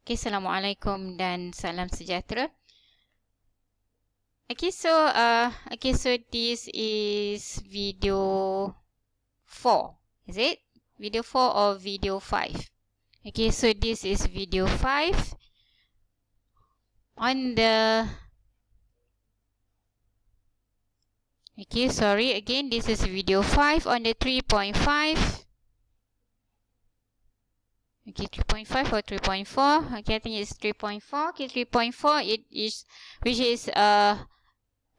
Okay, Assalamualaikum dan salam sejahtera. Okay, so this is video 4. Is it? Video 4 or video 5? Okay, so this is video 5 on the okay, sorry, again, this is video 5 on the 3.5. Okay, 3.5 or 3.4. Okay, I think it's 3.4. Okay, 3.4 it is, which is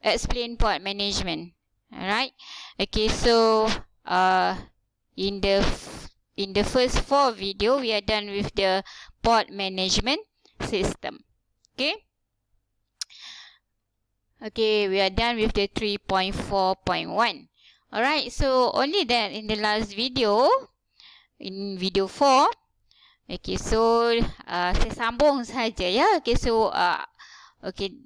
explain pod management. Alright. Okay, so in the first 4 video we are done with the pod management system. Okay. Okay, we are done with the 3.4.1. Alright, so only that in the last video, in video 4, okay, so saya sambung saja ya. Okay, so okay,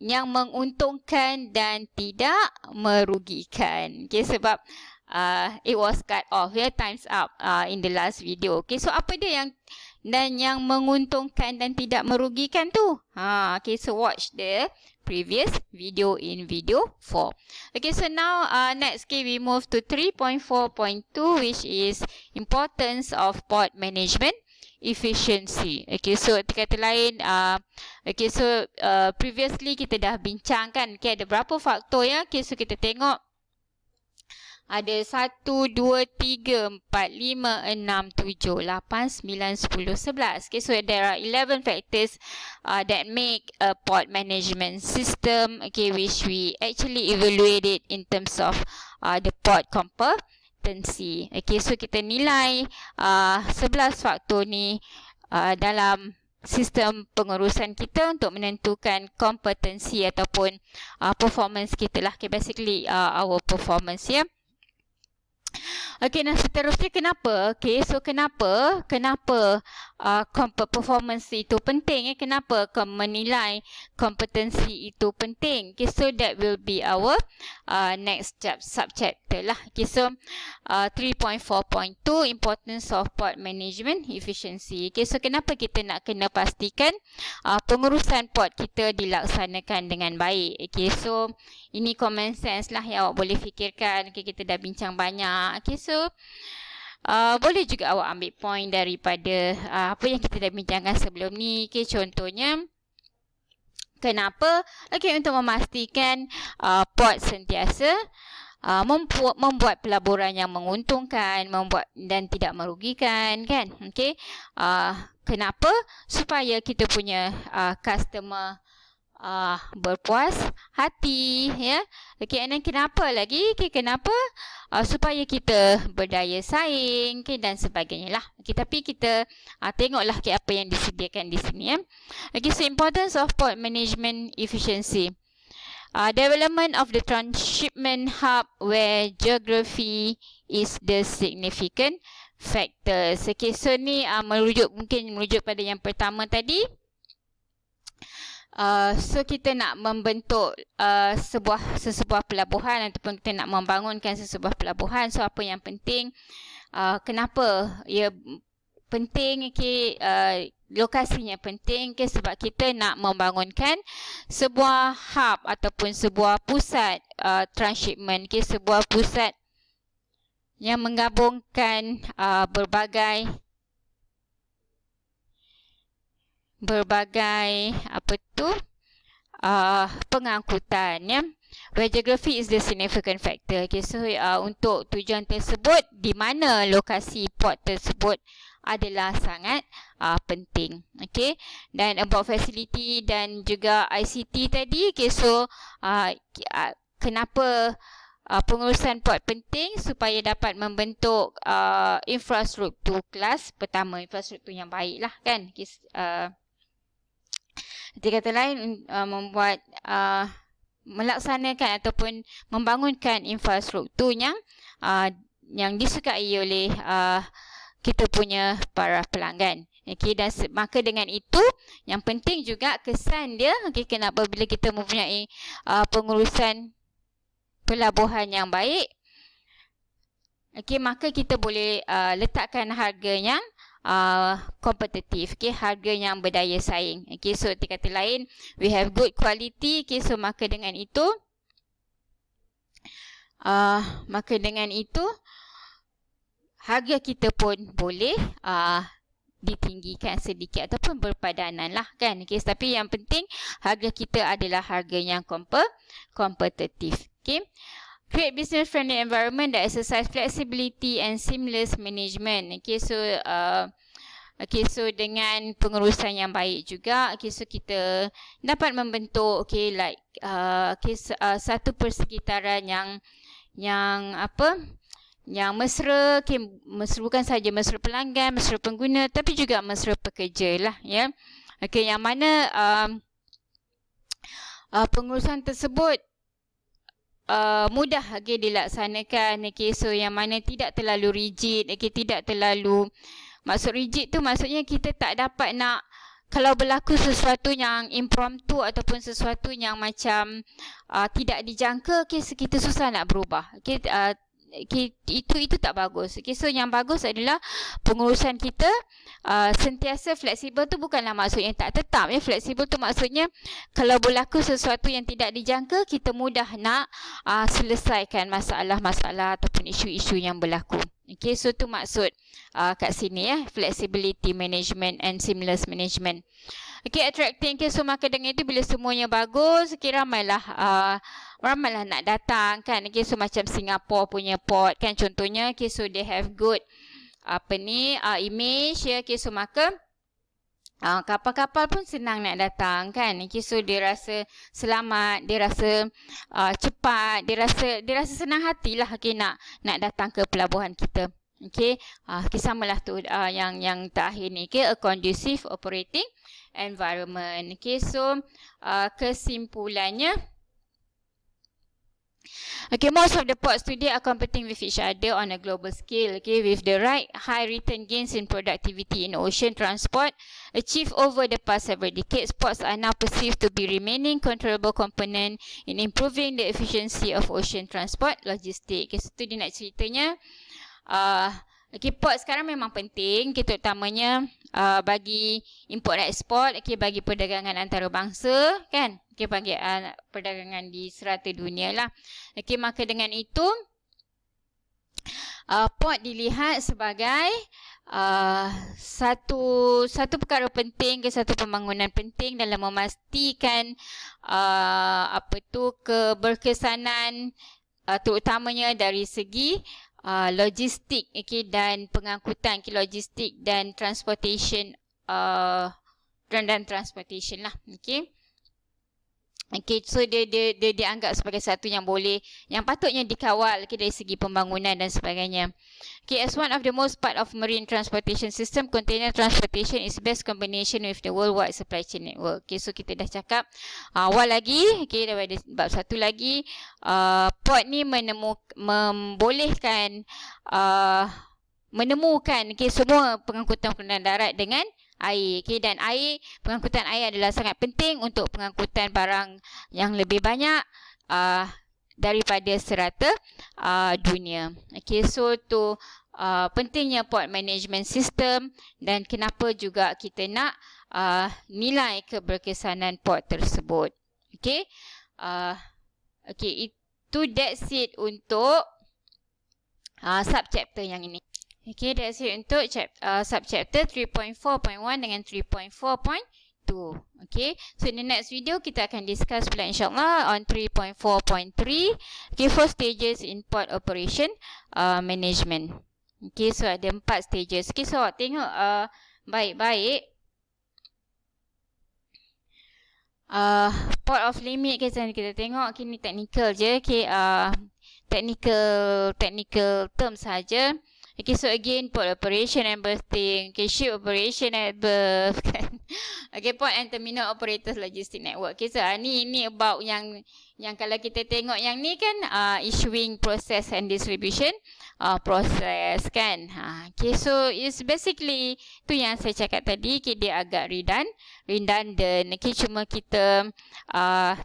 yang menguntungkan dan tidak merugikan. Okay, sebab it was cut off ya, time's up in the last video. Okay, so apa dia yang menguntungkan dan tidak merugikan tu? Okay, so watch the previous video in video 4. Okay, so now next, okay, we move to 3.4.2, which is importance of pod management efficiency. Okay, so kata lain, okay, so previously kita dah bincangkan, okay, ada berapa faktor ya. Okay, so kita tengok ada 1, 2, 3, 4, 5, 6, 7, 8, 9, 10, 11. Okay, so there are 11 factors that make a pod management system, okay, which we actually evaluated in terms of the pod competency. Okay, so kita nilai 11 faktor ni dalam sistem pengurusan kita untuk menentukan kompetensi ataupun performance kita lah. Okay, basically our performance ya. Okay, nah seterusnya kenapa? Okay, so kenapa performance itu penting? Kenapa menilai kompetensi itu penting? Okay, so that will be our next subchapter lah. Okay, so 3.4.2 importance of pod management efficiency. Okay, so kenapa kita nak kena pastikan pengurusan pod kita dilaksanakan dengan baik? Okay, so ini common sense lah yang awak boleh fikirkan. Okay, kita dah bincang banyak. Okay, so boleh juga awak ambil point daripada apa yang kita dah bincangkan sebelum ni. Okay, contohnya kenapa? Okay, untuk memastikan pod sentiasa membuat pelaburan yang menguntungkan, membuat dan tidak merugikan, kan? Okay, kenapa? Supaya kita punya customer berpuas hati ya. Okay, and then kenapa lagi? Okay, kenapa? Supaya kita berdaya saing, okay, dan sebagainya lah. Okay, tapi kita tengoklah okay, apa yang disediakan di sini ya. Okay, so importance of pod management efficiency. Development of the transshipment hub where geography is the significant factors. Okay, so ni mungkin merujuk pada yang pertama tadi. So kita nak membentuk sesebuah pelabuhan ataupun kita nak membangunkan sesebuah pelabuhan. So apa yang penting? Kenapa ia penting? Okay, lokasinya penting, okay, sebab kita nak membangunkan sebuah hub ataupun sebuah pusat transshipment, okay, sebuah pusat yang menggabungkan berbagai apa tu pengangkutan ya. Where geography is the significant factor. Okay, so untuk tujuan tersebut, di mana lokasi port tersebut adalah sangat penting. Okay, dan about facility dan juga ICT tadi. Okay, so kenapa pengurusan port penting? Supaya dapat membentuk infrastruktur kelas pertama, infrastruktur yang baik lah, kan? Okay, di kata lain, membuat melaksanakan ataupun membangunkan infrastruktur yang disukai oleh kita punya para pelanggan. Okay, dan maka dengan itu yang penting juga kesan dia. Okay, kenapa bila kita mempunyai pengurusan pelabuhan yang baik, okay, maka kita boleh letakkan harga yang kompetitif. Okay, harga yang berdaya saing. Okay, so kata lain, we have good quality. Okay, so maka dengan itu harga kita pun boleh ditinggikan sedikit ataupun berpadanan lah kan. Okay, tapi yang penting harga kita adalah harga yang kompetitif. Okay. Create business friendly environment that exercise flexibility and seamless management. Okay, so dengan pengurusan yang baik juga, okay, so kita dapat membentuk satu persekitaran yang mesra, okay, mesra bukan saja mesra pelanggan, mesra pengguna, tapi juga mesra pekerja lah, ya. Okay, yang mana pengurusan tersebut mudah dilaksanakan. Okay, so yang mana tidak terlalu rigid, okay, tidak terlalu, maksud rigid tu maksudnya kita tak dapat nak, kalau berlaku sesuatu yang impromptu ataupun sesuatu yang macam tidak dijangka, okay, so kita susah nak berubah. Okay, itu tak bagus. Okay, so yang bagus adalah pengurusan kita sentiasa fleksibel. Tu bukanlah maksudnya tak tetap, ya. Fleksibel tu maksudnya kalau berlaku sesuatu yang tidak dijangka, kita mudah nak selesaikan masalah-masalah ataupun isu-isu yang berlaku. Okay, so tu maksud kat sini, ya, flexibility management and seamless management. Okay, attracting. Okay, so maka dengan itu bila semuanya bagus, okay, ramailah nak datang kan. Okay, so macam Singapore punya port kan contohnya. Okay, so they have good image, ya. Okay, so maka kapal-kapal pun senang nak datang kan. Okay, so dia rasa selamat, dia rasa cepat, dia rasa senang hatilah, okay, nak datang ke pelabuhan kita. Okay, samalah tu yang terakhir ni, okay, a conducive operating environment. Okay, so kesimpulannya, okay, most of the ports today are competing with each other on a global scale. Okay, with the right high return gains in productivity in ocean transport achieved over the past several decades, ports are now perceived to be remaining controllable component in improving the efficiency of ocean transport logistics. Okay, so tu dia nak ceritanya. Okay, port sekarang memang penting, okay, terutamanya bagi import dan ekspor, okay, bagi perdagangan antarabangsa kan, okay, bagi perdagangan di serata dunia lah. Okay, maka dengan itu port dilihat sebagai satu perkara penting, satu pembangunan penting dalam memastikan keberkesanan terutamanya dari segi logistik, okay, dan pengangkutan, okay, logistik dan transportation lah, okay. Okay, so dia dianggap sebagai satu yang patutnya dikawal, okay, dari segi pembangunan dan sebagainya. Okay, as one of the most part of marine transportation system, container transportation is best combination with the worldwide supply chain network. Okay, so kita dah cakap awal lagi, okay, daripada bab satu lagi, port ni membolehkan menemukan, okay, semua pengangkutan darat dengan air, okay, dan pengangkutan air adalah sangat penting untuk pengangkutan barang yang lebih banyak daripada serata dunia. Okay, so tu pentingnya port management system dan kenapa juga kita nak nilai keberkesanan port tersebut. Okay, okay, that's it untuk subchapter yang ini. Okay, that's it untuk subchapter 3.4.1 dengan 3.4.2. Okay, so in the next video kita akan discuss pula insyaAllah on 3.4.3. Okay, 4 stages in port operation management. Okay, so ada 4 stages. Okay, so tengok baik-baik. Port of limit, okay, kita tengok, okay, ni technical je, okay, technical term saja. Okay, so again, port operation and berthing, okay, ship operation at berth, okay, port and terminal operators logistic network. Okay, so ni about yang kalau kita tengok yang ni kan issuing, process and distribution process kan. Okay, so it's basically tu yang saya cakap tadi, okay, dia agak redundant. Okay, cuma kita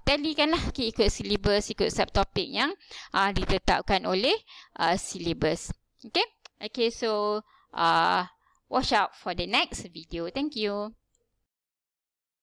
talikan lah, okay, ikut syllabus, ikut subtopik yang ditetapkan oleh syllabus. Okay. Okay, so watch out for the next video. Thank you.